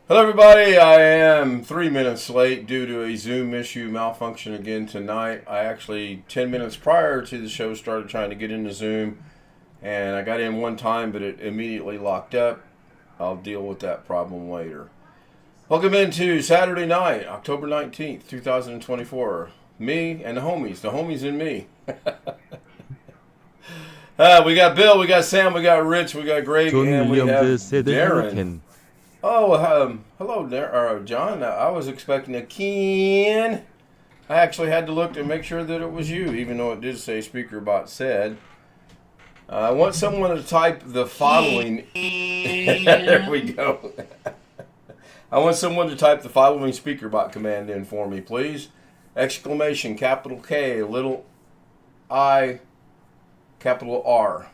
Hello, everybody. I am 3 minutes late due to a Zoom issue malfunction again tonight. I actually, 10 minutes prior to the show, started trying to get into Zoom, and I got in one time, but it immediately locked up. I'll deal with that problem later. Welcome into Saturday night, October 19th, 2024. Me and the homies and me. We got Bill, we got Sam, we got Rich, we got Greg, 존 and we have 윌리엄즈 said hello Darren. Ken. Oh, hello there, John. I was expecting a Ken. I actually had to look to make sure that it was you, even though it did say SpeakerBot said. I want someone to type the following. There we go. I want someone to type the following SpeakerBot command in for me, please. Exclamation, capital K, little I, capital R.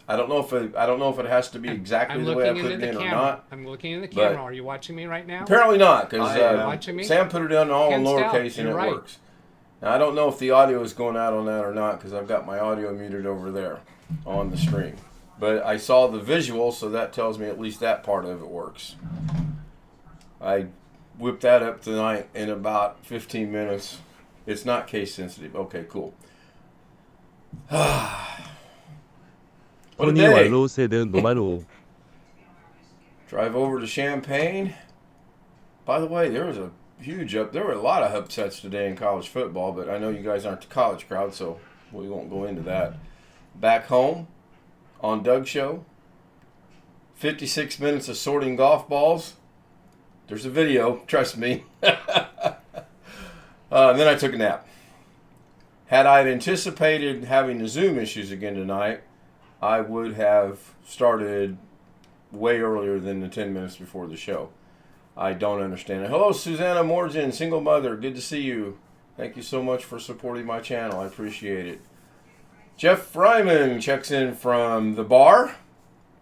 I don't know if it has to be exactly the way I put it in or not. I'm looking in the camera. Are you watching me right now? Apparently not, because watching me? Sam put it in all Ken lowercase Stout, and it you're right. works. Now, I don't know if the audio is going out on that or not, because I've got my audio muted over there on the stream. But I saw the visual, so that tells me at least that part of it works. I whipped that up tonight in about 15 minutes. It's not case sensitive. Okay, cool. What a 토니 day. 왈로 said 노마로. Drive over to Champaign. By the way, there were a lot of upsets today in college football, but I know you guys aren't the college crowd, so we won't go into that. Back home on Doug's show, 56 minutes of sorting golf balls. There's a video, trust me. And then I took a nap. Had I anticipated having the Zoom issues again tonight, I would have started way earlier than the 10 minutes before the show. I don't understand it. Hello, Susanna Morgan, single mother. Good to see you. Thank you so much for supporting my channel. I appreciate it. Jeff Fryman checks in from the bar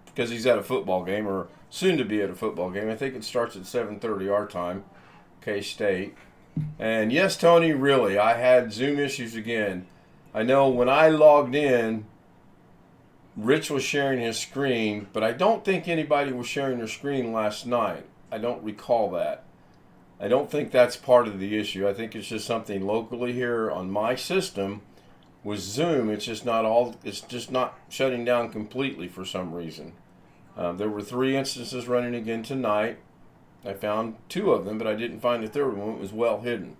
because he's at a football game, or soon to be at a football game. I think it starts at 7:30 our time, K-State. And yes, Tony, really, I had Zoom issues again. I know when I logged in, Rich was sharing his screen, but I don't think anybody was sharing their screen last night. I don't recall that. I don't think that's part of the issue. I think it's just something locally here on my system with Zoom. It's just not shutting down completely for some reason. There were 3 instances running again tonight. I found 2 of them, but I didn't find the third one. It was well hidden.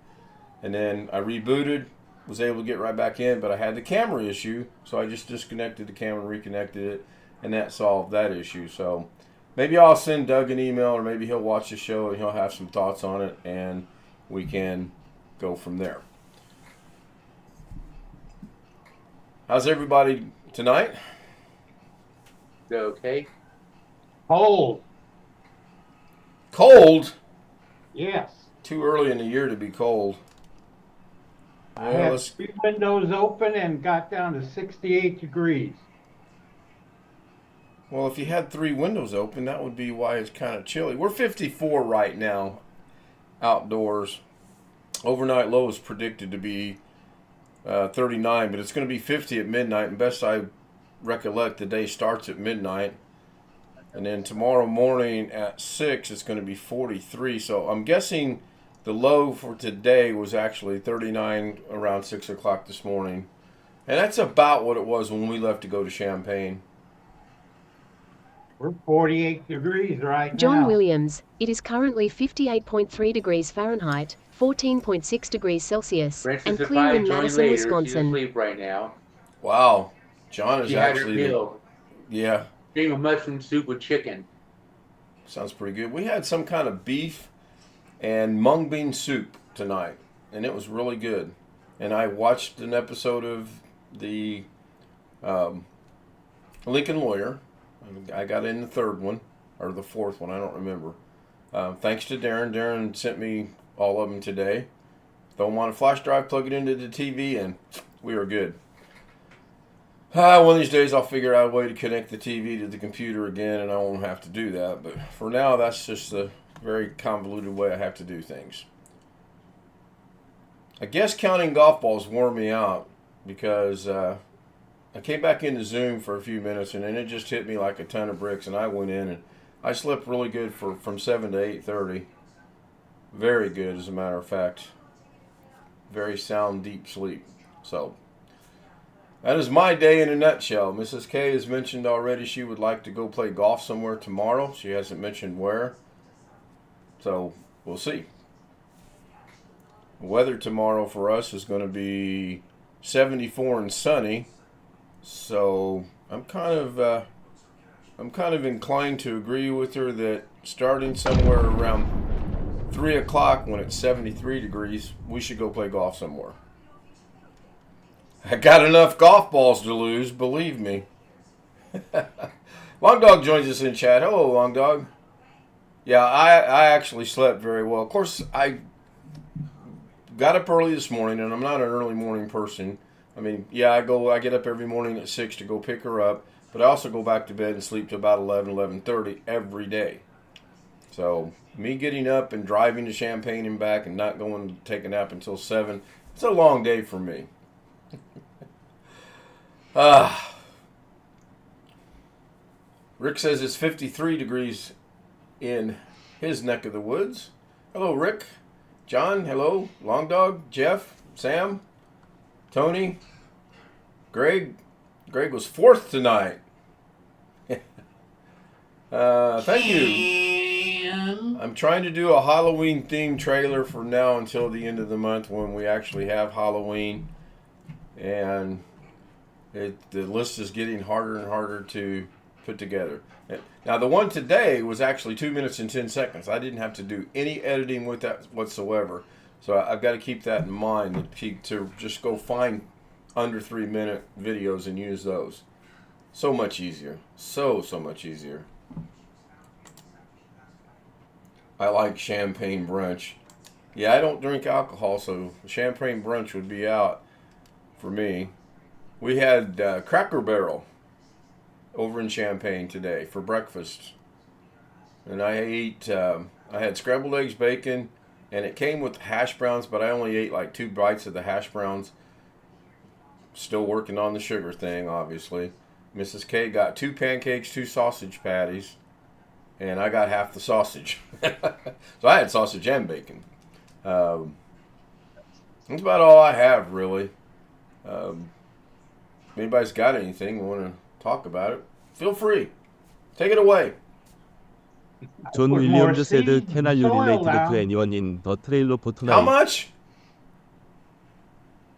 And then I rebooted, was able to get right back in, but I had the camera issue, so I just disconnected the camera, reconnected it, and that solved that issue. So maybe I'll send Doug an email, or maybe he'll watch the show and he'll have some thoughts on it, and we can go from there. How's everybody tonight? Okay. Hold. Cold? Yes. Too early in the year to be cold. I had 3 windows open and got down to 68 degrees. Well, if you had 3 windows open, that would be why it's kind of chilly. We're 54 right now outdoors. Overnight low is predicted to be 39, but it's going to be 50 at midnight. And best I recollect, the day starts at midnight. And then tomorrow morning at 6, it's going to be 43. So I'm guessing the low for today was actually 39 around 6 o'clock this morning. And that's about what it was when we left to go to Champaign. We're 48 degrees right John now. Williams, it is currently 58.3 degrees Fahrenheit, 14.6 degrees Celsius, Francis, and if clear I in join Madison, later, she's Wisconsin. asleep right now. Wow. John is She had her actually... meal. Yeah. Cream of mushroom soup with chicken. Sounds pretty good. We had some kind of beef and mung bean soup tonight, and it was really good. And I watched an episode of the Lincoln Lawyer. I got in the 3rd one, or the 4th one, I don't remember. Thanks to Darren. Darren sent me all of them today. Throw them on a flash drive, plug it into the TV, and we are good. One of these days I'll figure out a way to connect the TV to the computer again, and I won't have to do that. But for now, that's just the very convoluted way I have to do things. I guess counting golf balls wore me out because I came back into Zoom for a few minutes, and then it just hit me like a ton of bricks, and I went in and I slept really good from 7 to 8:30. Very good, as a matter of fact. Very sound, deep sleep. So, that is my day in a nutshell. Mrs. K has mentioned already she would like to go play golf somewhere tomorrow. She hasn't mentioned where. So, we'll see. Weather tomorrow for us is going to be 74 and sunny. So, I'm kind of inclined to agree with her that starting somewhere around 3 o'clock when it's 73 degrees, we should go play golf somewhere. I got enough golf balls to lose, believe me. Long Dog joins us in chat. Hello, Long Dog. Yeah, I actually slept very well. Of course, I got up early this morning, and I'm not an early morning person. I mean, yeah, I get up every morning at 6 to go pick her up, but I also go back to bed and sleep to about 11:30 every day. So, me getting up and driving to Champaign and back and not going to take a nap until 7, it's a long day for me. Rick says it's 53 degrees in his neck of the woods. Hello, Rick. John, hello. Long Dog, Jeff, Sam, Tony, Greg. Greg was 4th tonight. Thank you. I'm trying to do a Halloween themed trailer from now until the end of the month when we actually have Halloween. And the list is getting harder and harder to put together. Now, the one today was actually 2 minutes and 10 seconds. I didn't have to do any editing with that whatsoever. So I've got to keep that in mind to just go find under 3-minute videos and use those. So much easier. So much easier. I like champagne brunch. Yeah, I don't drink alcohol, so champagne brunch would be out for me. We had Cracker Barrel over in Champaign today for breakfast. And I had scrambled eggs, bacon, and it came with hash browns, but I only ate like 2 bites of the hash browns. Still working on the sugar thing, obviously. Mrs. K got 2 pancakes, 2 sausage patties, and I got half the sausage. So I had sausage and bacon. That's about all I have, really. If anybody's got anything you want to talk about it, feel free. Take it away. John Williams said, "Can you relate to anyone in the trailer for tonight?" How much?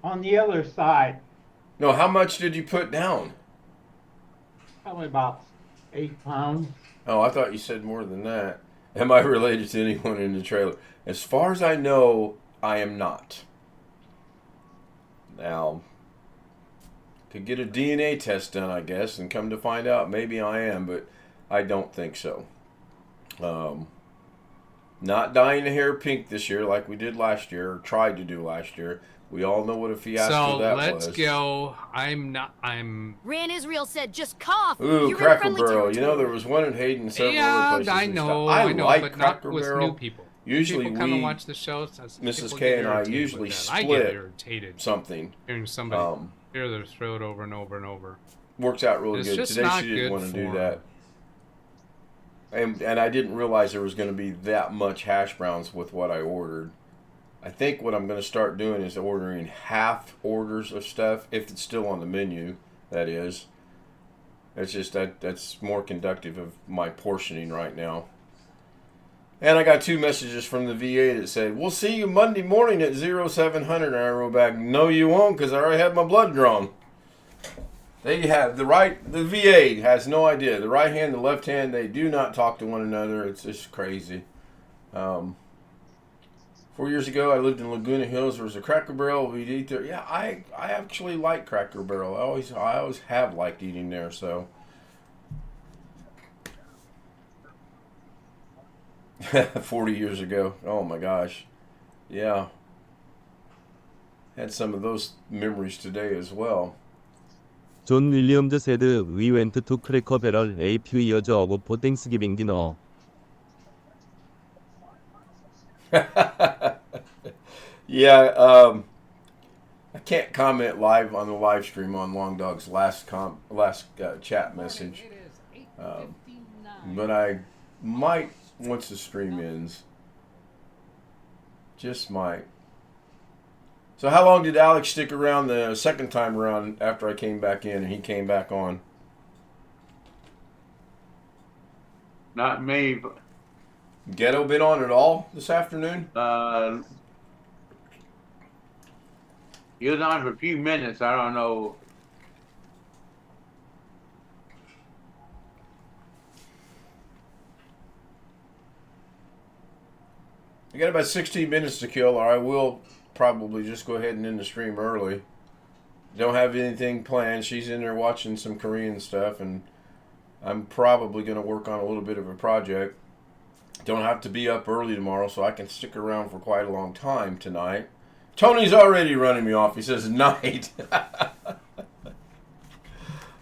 On the other side, No, how much did you put down? probably about 8 pounds. Oh, I thought you said more than that. Am I related to anyone in the trailer? As far as I know, I am not. Now, could get a DNA test done, I guess, and come to find out maybe I am, but I don't think so. Not dyeing the hair pink this year like we did last year, or tried to do last year. We all know what a fiasco that was. So let's go. Ran Israel said, just cough. Ooh, You're Cracker in friendly Barrel. You know, territory. there was one in Hayden, several Yeah, other places. I and know, stuff. I know, like but Cracker not with Barrel. new people. Usually People come and we, watch the show. Mrs. K and I usually I get split irritated something. hearing somebody clear their throat over and over and over. Works out really It's good. just Today not she didn't good want to do form. that. And I didn't realize there was going to be that much hash browns with what I ordered. I think what I'm going to start doing is ordering half orders of stuff, if it's still on the menu, that is. It's just that's more conductive of my portioning right now. And I got 2 messages from the VA that said, "We'll see you Monday morning at 0700. And I wrote back, "No, you won't, because I already had my blood drawn." They have the VA has no idea. The right hand, the left hand, they do not talk to one another. It's just crazy. 4 years ago, I lived in Laguna Hills. There was a Cracker Barrel. We'd eat there. Yeah, I actually like Cracker Barrel. I always have liked eating there. So, 40 years ago. Oh my gosh, yeah. Had some of those memories today as well. John Williams said, "We went to Cracker Barrel a few years ago for Thanksgiving dinner." Yeah, I can't comment live on the live stream on Long Dog's last chat message, but I might once the stream ends. Just might. So how long did Alex stick around the second time around after I came back in and he came back on? Not me. Ghetto been on at all this afternoon? He was on for a few minutes. I don't know. I got about 16 minutes to kill, or I will probably just go ahead and end the stream early. Don't have anything planned. She's in there watching some Korean stuff, and I'm probably going to work on a little bit of a project. Don't have to be up early tomorrow, so I can stick around for quite a long time tonight. Tony's already running me off. He says, night.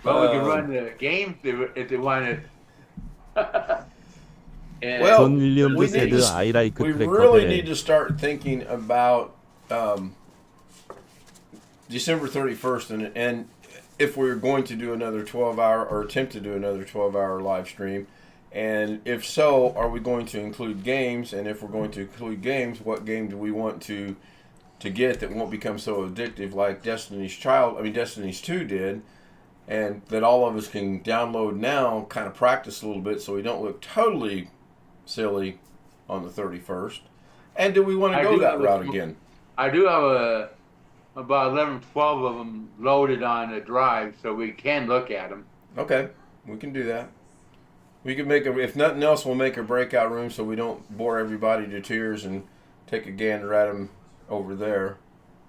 Well, we can run the games if they want to. Well, 존 윌리엄즈 said I like we Cracker really Barrel. need to start thinking about December 31st, and if we're going to do another 12-hour, or attempt to do another 12-hour live stream, and if so, are we going to include games? And if we're going to include games, what game do we want to get that won't become so addictive like Destiny's 2 did, and that all of us can download now, kind of practice a little bit so we don't look totally silly on the 31st. And do we want to go that route again? I do have about 11, 12 of them loaded on a drive, so we can look at them. Okay, we can do that. We can make if nothing else, we'll make a breakout room so we don't bore everybody to tears and take a gander at them over there.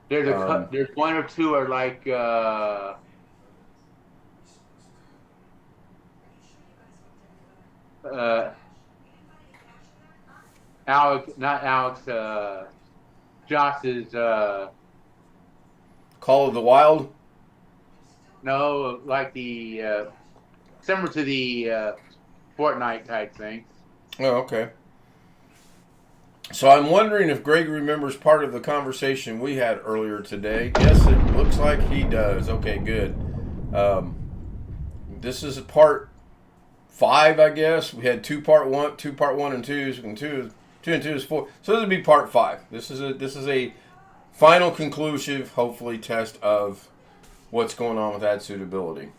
There's one or two are like Josh's Call of the Wild? no, like the similar to the Fortnite type thing. Oh, okay. So I'm wondering if Greg remembers part of the conversation we had earlier today. Yes, it looks like he does. Okay, good. This is part 5, I guess. We had two part one and 2s, and two and two is 4. So this would be part 5. This is a final conclusive, hopefully, test of what's going on with ad suitability.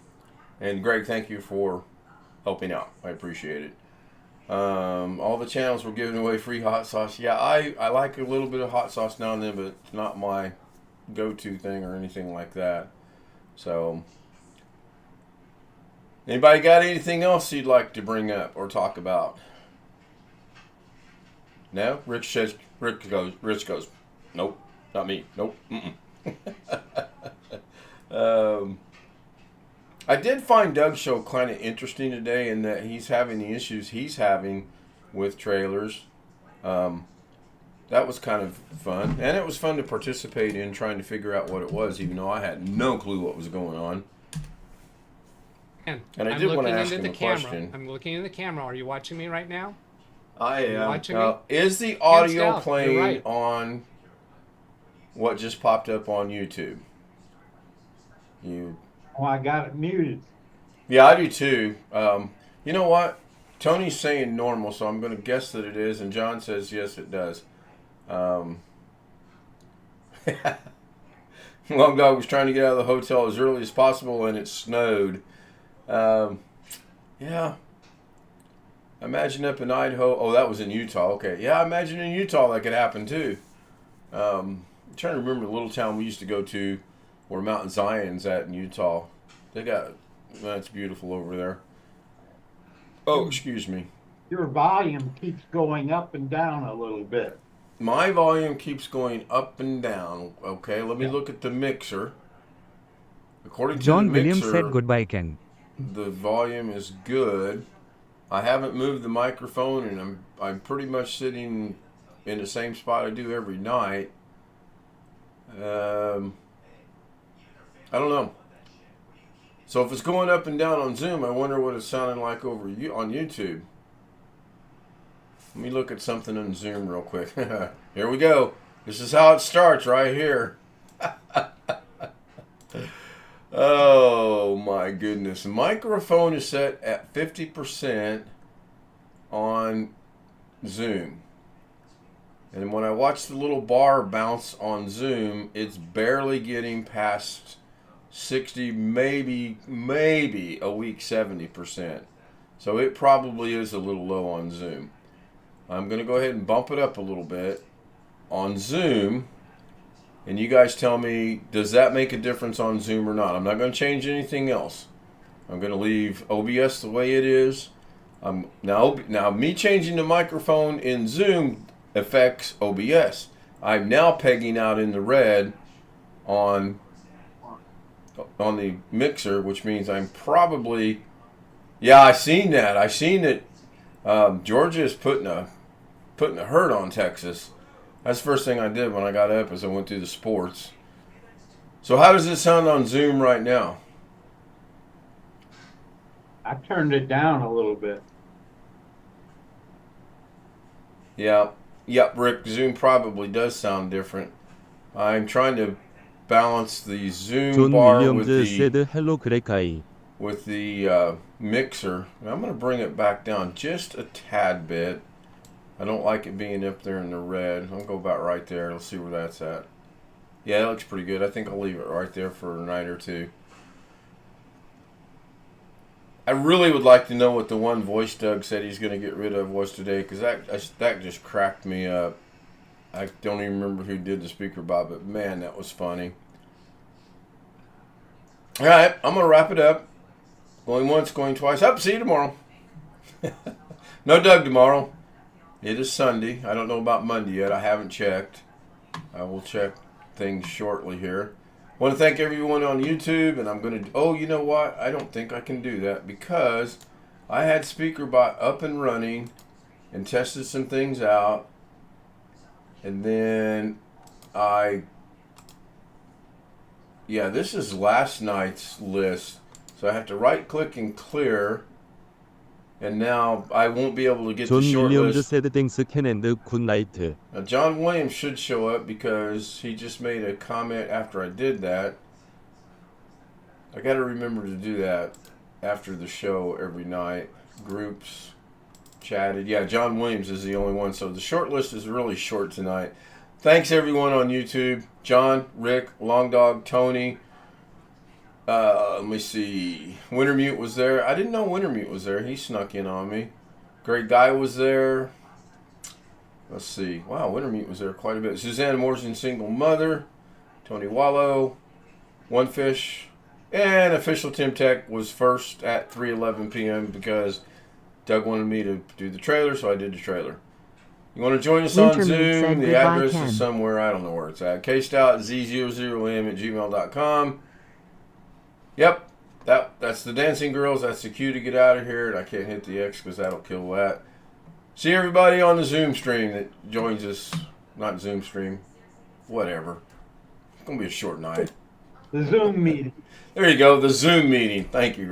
And Greg, thank you for helping out. I appreciate it. All the channels were giving away free hot sauce. Yeah, I like a little bit of hot sauce now and then, but it's not my go-to thing or anything like that. So, anybody got anything else you'd like to bring up or talk about? No? Rich goes, nope, not me. Nope. I did find Doug's show kind of interesting today in that he's having the issues he's having with trailers. That was kind of fun. And it was fun to participate in trying to figure out what it was, even though I had no clue what was going on. And I did want to ask him a question. I'm looking in the camera. Are you watching me right now? I am. Watching me? Is the audio You're playing right. on what just popped up on YouTube? Oh, I got it muted. Yeah, I do too. You know what? Tony's saying normal, so I'm going to guess that it is, and John says yes, it does. Long Dog was trying to get out of the hotel as early as possible, and it snowed. Yeah. Imagine up in Idaho. Oh, that was in Utah. Okay. Yeah, I imagine in Utah that could happen too. I'm trying to remember the little town we used to go to where Mount Zion's at in Utah. That's beautiful over there. Oh, excuse me. Your volume keeps going up and down a little bit. My volume keeps going up and down. Okay, let me look at the mixer. According to John the Williams mixer, said goodbye, Ken. the volume is good. I haven't moved the microphone, and I'm pretty much sitting in the same spot I do every night. I don't know. So if it's going up and down on Zoom, I wonder what it's sounding like over on YouTube. Let me look at something on Zoom real quick. Here we go. This is how it starts right here. Oh my goodness. The microphone is set at 50% on Zoom. And when I watch the little bar bounce on Zoom, it's barely getting past 60, maybe a week 70%. So it probably is a little low on Zoom. I'm going to go ahead and bump it up a little bit on Zoom. And you guys tell me, does that make a difference on Zoom or not? I'm not going to change anything else. I'm going to leave OBS the way it is. Now me changing the microphone in Zoom affects OBS. I'm now pegging out in the red on the mixer, which means I'm probably, yeah, I seen that. I seen that Georgia is putting a hurt on Texas. That's the first thing I did when I got up, is I went through the sports. So how does it sound on Zoom right now? I turned it down a little bit. Yeah. Yep, Rick, Zoom probably does sound different. I'm trying to balance the Zoom 존 bar 윌리엄즈 said hello with the mixer. And I'm going to bring it back down just a tad bit. I don't like it being up there in the red. I'll go about right there. Let's see where that's at. Yeah, that looks pretty good. I think I'll leave it right there for a night or two. I really would like to know what the one voice Doug said he's going to get rid of was today, because that just cracked me up. I don't even remember who did the speaker bot, but man, that was funny. All right, I'm going to wrap it up. Going once, going twice. Up, see you tomorrow. No Doug tomorrow. It is Sunday. I don't know about Monday yet. I haven't checked. I will check things shortly here. I want to thank everyone on YouTube, and I'm going to, oh, you know what? I don't think I can do that, because I had SpeakerBot up and running and tested some things out, and then yeah, this is last night's list, so I have to right click and clear, and now I won't be able to get 존 the short 윌리엄즈 list. said thanks Ken and good night. Now, John Williams should show up, because he just made a comment after I did that. I got to remember to do that after the show every night. Groups, chatted. Yeah, John Williams is the only one, so the short list is really short tonight. Thanks, everyone on YouTube. John, Rick, Long Dog, Tony. Let me see. Wintermute was there. I didn't know Wintermute was there. He snuck in on me. Great Guy was there. Let's see. Wow, Wintermute was there quite a bit. Suzanne Morrison, single mother. Tony Wallow. One Fish. And Official Tim Tech was first at 3:11 p.m. because Doug wanted me to do the trailer, so I did the trailer. You want to join us on Zoom? The address is somewhere. I don't know where it's at. kstout@z00m@gmail.com. Yep, that's the Dancing Girls. That's the cue to get out of here. And I can't hit the X because that'll kill that. See everybody on the Zoom stream that joins us. Not Zoom stream. Whatever. It's going to be a short night. The Zoom meeting. There you go, the Zoom meeting. Thank you.